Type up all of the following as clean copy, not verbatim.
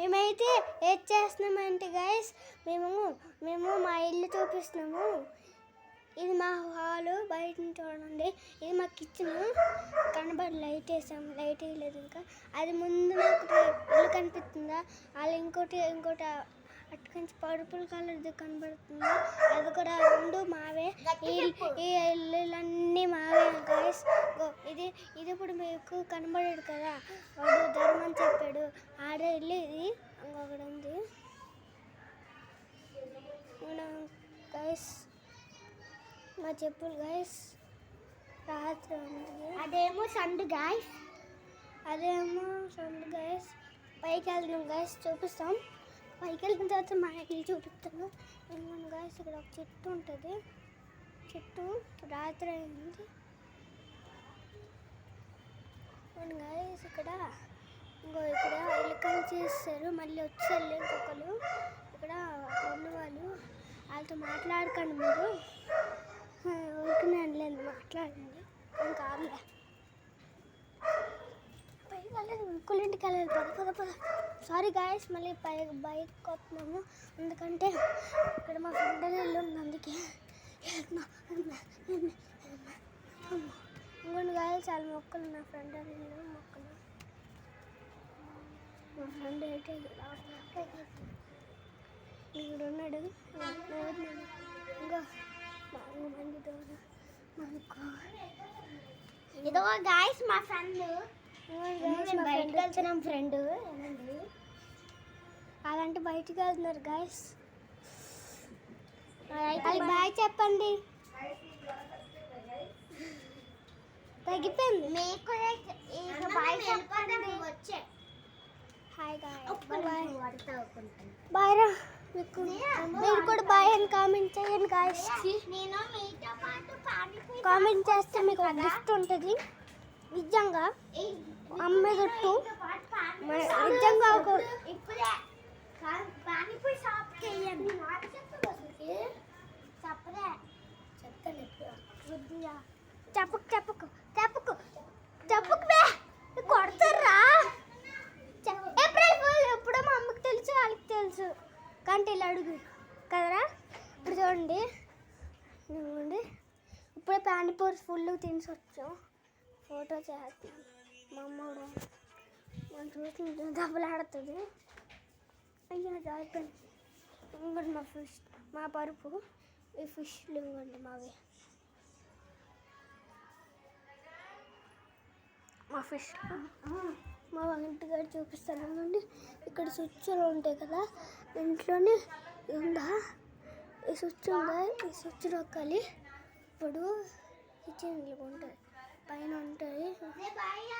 మేమైతే ఏం చేస్తున్నామంటే గైస్ మేము మా ఇల్లు చూపిస్తున్నాము. ఇది మా హాలు, బయట నుంచి చూడండి. ఇది మా కిచెన్. కనబడి లైట్ వేసాము, లైట్ వేయలేదు ఇంకా. అది ముందు నాకు ఇల్లు కనిపిస్తుందా, అది ఇంకోటి అటుకంచి పర్పుల్ కలర్ది కనబడుతుంది, అది కూడా రెండు మావే. ఈ ఇల్లులన్నీ మావే గైస్. ఇది ఇప్పుడు మీకు కనబడాడు కదా, వాడు ధర్మని చెప్పాడు. ఆడే ఇల్లు ఇది, ఇంకొకటి ఉంది గైస్. మా చెప్పులు గైస్ రాత్రి ఉంది. అదేమో సండు గైస్. పైకి వెళ్తున్నాం గైస్, చూపిస్తాం. పైకి వెళ్ళిన తర్వాత మా ఇల్లు చూపిస్తాను. ఎందుకంటే గైస్ ఇక్కడ ఒక చెట్టు ఉంటుంది. చెట్టు రాత్రి అయింది గైస్. ఇక్కడ ఎలుకలు చేస్తారు, మళ్ళీ వచ్చారు ఇంకొకరు. ఇక్కడ ఉన్నవాళ్ళు, వాళ్ళతో మాట్లాడకండి మీరు. ఊరికనే అనలేదు, మాట్లాడండి. ఇంకా పైకి వెళ్ళలేదు, ఇంకోళ్ళింటికి వెళ్ళలేదు. పద. సారీ గాయస్, మళ్ళీ బైక్ కొట్టున్నాము. ఎందుకంటే ఇక్కడ మా ఫ్రెండ్ ఇల్లు ఉంది, అందుకే ఇంకొన్ని గాయలు చాలా మొక్కలు. నా ఫ్రెండ్ ఇల్లు మొక్కలు. మా ఫ్రెండ్ అయితే ఇక్కడ ఉన్నాడు. ఇదో గాయస్ మా ఫ్రెండ్. బయటకు వెళ్తున్నాం ఫ్రెండ్. అలాంటి బయటకు వెళ్తున్నారు గాయస్. బాయ్ చెప్పండి. తగ్గిపోయింది. హాయ్ బాయ్ రా. మీరు కూడా బాయ్ అని కామెంట్ చేయండి గాయస్. కామెంట్ చేస్తే మీకు గిఫ్ట్ ఉంటుంది. నిజంగా అమ్మ గిఫ్ట్ నిజంగా చెప్పకు కొడతారా. ఏప్రిల్ ఫుల్ ఎప్పుడో మా అమ్మకి తెలుసు, వాళ్ళకి తెలుసు. కానీ ఇలా అడుగు కదరా. ఇప్పుడు చూడండి, ఇప్పుడే పానీపూరి ఫుల్ తినేసి వచ్చాం. ఫోటో చేస్తాం. మా అమ్మ కూడా మనం చూసి డబ్బులు ఆడుతుంది. అయ్యా జారిపోయింది. ఇంకోటి మా పరుపు. ఈ ఫిష్లు ఇవ్వండి మావి. మా ఫిష్ మా ఇంటికాడ చూపిస్తాను అండి. ఇక్కడ స్విచ్లు ఉంటాయి కదా, ఇంట్లోనే ఉందా ఈ స్విచ్ ఉందా, ఈ స్విచ్ నొక్కాలి. ఇప్పుడు కిచెన్ ఉంటుంది, పైన ఉంటుంది.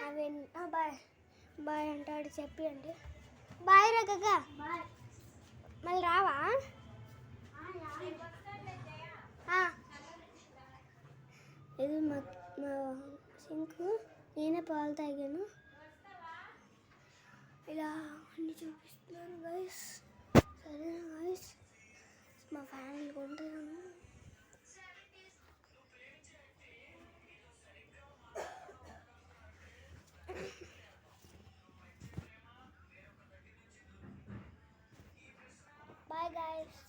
అవి బాయ్ అంటాడు, చెప్పండి. బాయ్ రా గగా. మళ్ళీ రావా? ఇది మా సింకు. నేనే పాలు తాగాను. ఇలా అన్నీ చూపిస్తున్నాను గైస్. సరేనా గైస్, మా ఫ్యామిలీ కొంటాను. Bye guys.